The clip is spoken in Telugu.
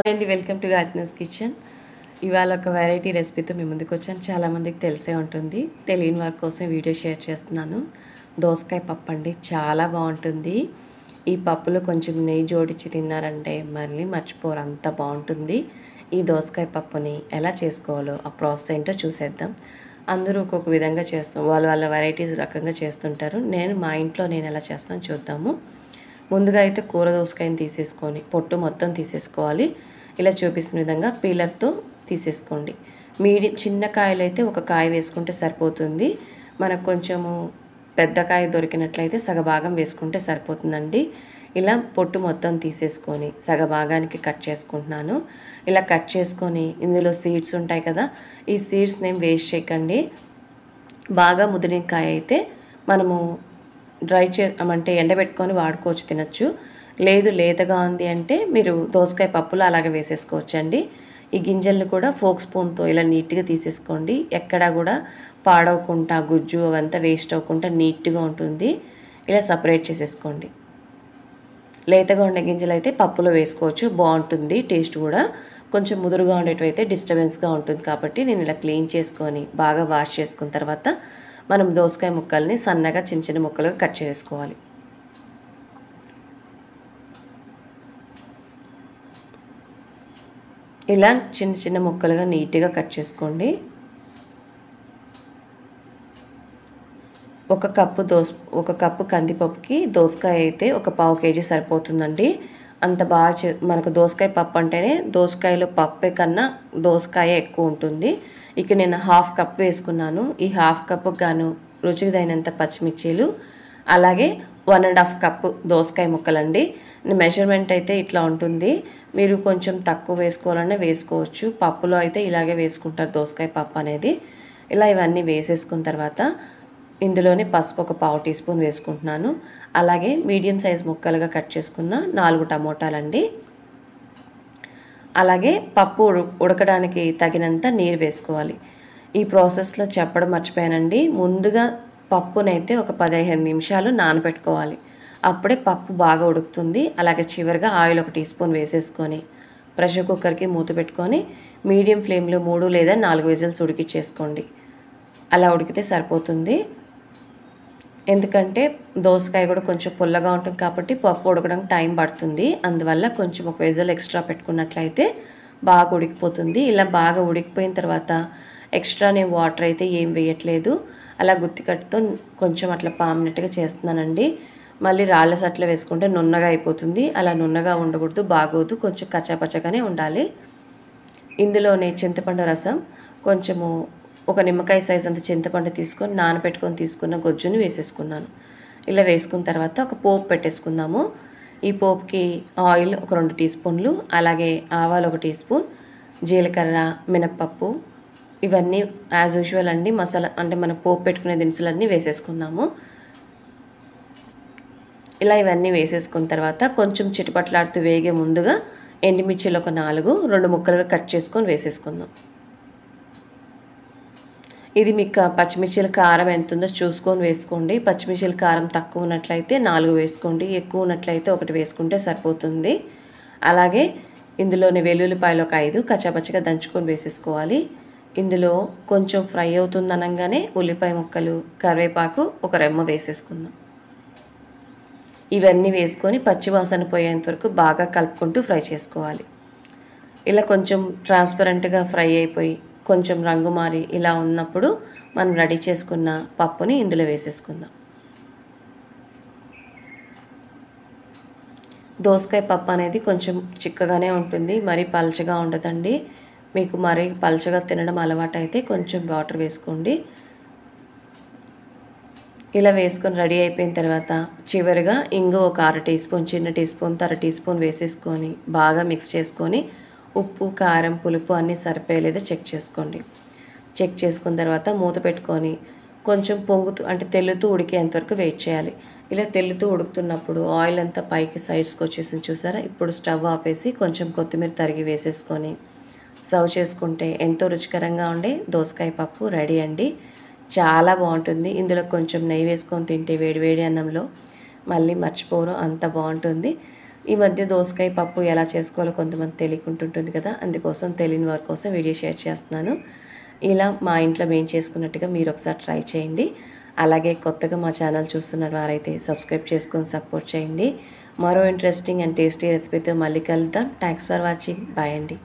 అండి వెల్కమ్ టు గాయత్రీస్ కిచెన్. ఇవాళ ఒక వెరైటీ రెసిపీతో మీ ముందుకు వచ్చాను. చాలామందికి తెలిసే ఉంటుంది, తెలియని వారి కోసం వీడియో షేర్ చేస్తున్నాను. దోసకాయ పప్పు అండి, చాలా బాగుంటుంది. ఈ పప్పులో కొంచెం నెయ్యి జోడించి తిన్నారంటే మళ్ళీ మర్చిపోరు, అంత బాగుంటుంది. ఈ దోసకాయ పప్పుని ఎలా చేసుకోవాలో ఆ ప్రాసెస్ ఏంటో చూసేద్దాం. అందరూ ఒక్కొక్క విధంగా చేస్తాం, వాళ్ళ వెరైటీస్ రకంగా చేస్తుంటారు. మా ఇంట్లో నేను ఎలా చేస్తాను చూద్దాము. ముందుగా అయితే కూర దోసకాయని తీసేసుకొని పొట్టు మొత్తం తీసేసుకోవాలి. ఇలా చూపిస్తున్న విధంగా పీలర్తో తీసేసుకోండి. చిన్న కాయలు అయితే ఒక కాయ వేసుకుంటే సరిపోతుంది. మనకు కొంచెము పెద్ద కాయ దొరికినట్లయితే సగభాగం వేసుకుంటే సరిపోతుందండి. ఇలా పొట్టు మొత్తం తీసేసుకొని సగభాగానికి కట్ చేసుకుంటున్నాను. ఇలా కట్ చేసుకొని ఇందులో సీడ్స్ ఉంటాయి కదా, ఈ సీడ్స్ని ఏం వేస్ట్ చేయకండి. బాగా ముదిరిన కాయ అయితే మనము అంటే ఎండబెట్టుకొని వాడుకోవచ్చు, తినచ్చు. లేదు లేతగా ఉంది అంటే మీరు దోసకాయ పప్పులో అలాగే వేసేసుకోవచ్చండి. ఈ గింజలను కూడా ఫోక్ స్పూన్తో ఇలా నీట్గా తీసేసుకోండి. ఎక్కడా కూడా పాడవకుండా, గుజ్జు అవంతా వేస్ట్ అవ్వకుండా నీట్గా ఉంటుంది. ఇలా సపరేట్ చేసేసుకోండి. లేతగా ఉండే గింజలు అయితే పప్పులో వేసుకోవచ్చు, బాగుంటుంది టేస్ట్ కూడా. కొంచెం ముదురుగా ఉండేటైతే డిస్టర్బెన్స్గా ఉంటుంది కాబట్టి నేను ఇలా క్లీన్ చేసుకొని బాగా వాష్ చేసుకున్న తర్వాత మనం దోసకాయ ముక్కల్ని సన్నగా చిన్న చిన్న ముక్కలుగా కట్ చేసుకోవాలి. ఇలా చిన్న చిన్న ముక్కలుగా నీట్గా కట్ చేసుకోండి. ఒక కప్పు కందిపప్పుకి దోసకాయ అయితే ఒక 1/2 కేజీ సరిపోతుందండి. అంత బాగా మనకు దోసకాయ పప్పు అంటేనే దోసకాయలో పప్పే కన్నా దోసకాయ ఎక్కువ ఉంటుంది. ఇక్కడ నేను 1/2 కప్ వేసుకున్నాను. ఈ 1/2 కప్పుకు గాను రుచికి తగినంత పచ్చిమిర్చీలు, అలాగే 1.5 కప్పు దోసకాయ ముక్కలండి. మెజర్మెంట్ అయితే ఇట్లా ఉంటుంది. మీరు కొంచెం తక్కువ వేసుకోవాలన్నా వేసుకోవచ్చు. పప్పులో అయితే ఇలాగే వేసుకుంటారు దోసకాయ పప్పు అనేది. ఇలా ఇవన్నీ వేసేసుకున్న తర్వాత ఇందులోనే పసుపు ఒక 1/2 టీ స్పూన్ వేసుకుంటున్నాను. అలాగే మీడియం సైజ్ ముక్కలుగా కట్ చేసుకున్న 4 టమోటాలండి. అలాగే పప్పు ఉడకడానికి తగినంత నీరు వేసుకోవాలి. ఈ ప్రాసెస్లో చెప్పడం మర్చిపోయానండి. ముందుగా పప్పునైతే ఒక 15 నిమిషాలు నానబెట్టుకోవాలి. అప్పుడే పప్పు బాగా ఉడుకుతుంది. అలాగే చివరిగా ఆయిల్ 1 టీ స్పూన్ వేసేసుకొని ప్రెషర్ కుక్కర్కి మూత పెట్టుకొని మీడియం ఫ్లేమ్లో 3 లేదా 4 విజిల్స్ ఉడికిచ్చేసుకోండి. అలా ఉడికితే సరిపోతుంది. ఎందుకంటే దోసకాయ కూడా కొంచెం పుల్లగా ఉంటుంది కాబట్టి పప్పు ఉడకడానికి టైం పడుతుంది. అందువల్ల కొంచెం ఒక విజిల్ ఎక్స్ట్రా పెట్టుకున్నట్లయితే బాగా ఉడికిపోతుంది. ఇలా బాగా ఉడికిపోయిన తర్వాత ఎక్స్ట్రా నేను వాటర్ అయితే ఏం వేయట్లేదు. అలా గుత్తికట్టుతో కొంచెం అట్లా పామినట్టుగా చేస్తున్నానండి. మళ్ళీ రాళ్ళ సట్లు వేసుకుంటే నున్నగా అయిపోతుంది. అలా నున్నగా ఉండకూడదు, బాగోదు. కొంచెం కచ్చాపచ్చగానే ఉండాలి. ఇందులోనే చింతపండు రసం, కొంచెము ఒక నిమ్మకాయ సైజ్ అంత చింతపండు తీసుకొని నానబెట్టుకొని తీసుకున్న గొజ్జుని వేసేసుకున్నాను. ఇలా వేసుకున్న తర్వాత ఒక పోపు పెట్టేసుకుందాము. ఈ పోపుకి ఆయిల్ ఒక 2 టీ స్పూన్లు, అలాగే ఆవాలు 1 టీ స్పూన్, జీలకర్ర, మినప్పప్పు, ఇవన్నీ యాజ్ యూజువల్ అండి. మసాలా అంటే మనం పోపు పెట్టుకునే దినుసులన్నీ వేసేసుకుందాము. ఇలా ఇవన్నీ వేసేసుకున్న తర్వాత కొంచెం చిటపట్లాడుతూ వేగే ముందుగా ఎండుమిర్చిలు ఒక 4 2 ముక్కలుగా కట్ చేసుకొని వేసేసుకుందాం. ఇది మీకు పచ్చిమిర్చిల కారం ఎంత ఉందో చూసుకొని వేసుకోండి. పచ్చిమిర్చిల కారం తక్కువ ఉన్నట్లయితే 4 వేసుకోండి, ఎక్కువ ఉన్నట్లయితే 1 వేసుకుంటే సరిపోతుంది. అలాగే ఇందులోనే వెల్లుల్లిపాయలు ఒక 5 కచ్చాపచ్చగా దంచుకొని వేసేసుకోవాలి. ఇందులో కొంచెం ఫ్రై అవుతుంది అనగానే ఉల్లిపాయ ముక్కలు, కరివేపాకు ఒక రెమ్మ వేసేసుకుందాం. ఇవన్నీ వేసుకొని పచ్చివాసన పోయేంత వరకు బాగా కలుపుకుంటూ ఫ్రై చేసుకోవాలి. ఇలా కొంచెం ట్రాన్స్పరెంట్గా ఫ్రై అయిపోయి కొంచెం రంగు మారి ఇలా ఉన్నప్పుడు మనం రెడీ చేసుకున్న పప్పుని ఇందులో వేసేసుకుందాం. దోసకాయ పప్పు అనేది కొంచెం చిక్కగానే ఉంటుంది, మరీ పల్చగా ఉండదండి. మీకు మరీ పల్చగా తినడం అలవాటు అయితే కొంచెం వాటర్ వేసుకోండి. ఇలా వేసుకొని రెడీ అయిపోయిన తర్వాత చివరిగా ఇంగు ఒక 1/2 టీ స్పూన్, చిన్న టీ స్పూన్ 1/2 టీ స్పూన్ వేసేసుకొని బాగా మిక్స్ చేసుకొని ఉప్పు, కారం, పులుపు అన్నీ సరిపోయేలేదో చెక్ చేసుకోండి. చెక్ చేసుకున్న తర్వాత మూత పెట్టుకొని కొంచెం అంటే తెల్లుతూ ఉడికేంతవరకు వెయిట్ చేయాలి. ఇలా తెల్లుతూ ఉడుకుతున్నప్పుడు ఆయిల్ అంతా పైకి సైడ్స్కి వచ్చేసింది చూసారా. ఇప్పుడు స్టవ్ ఆపేసి కొంచెం కొత్తిమీర తరిగి వేసేసుకొని సర్వ్ చేసుకుంటే ఎంతో రుచికరంగా ఉండే దోసకాయ పప్పు రెడీ అండి. చాలా బాగుంటుంది. ఇందులో కొంచెం నెయ్యి వేసుకొని తింటే వేడి వేడి అన్నంలో మళ్ళీ మర్చిపోరు, అంత బాగుంటుంది. ఈ మధ్య దోసకాయ పప్పు ఎలా చేసుకోవాలో కొంతమంది తెలియకుంటుంటుంది కదా, అందుకోసం తెలియని వారి కోసం వీడియో షేర్ చేస్తున్నాను. ఇలా మా ఇంట్లో మేము చేసుకున్నట్టుగా మీరు ఒకసారి ట్రై చేయండి. అలాగే కొత్తగా మా ఛానల్ చూస్తున్న వారైతే సబ్స్క్రైబ్ చేసుకొని సపోర్ట్ చేయండి. మరో ఇంట్రెస్టింగ్ అండ్ టేస్టీ రెసిపీతో మళ్ళీ కలుద్దాం. Thanks for watching. బాయ్ అండి.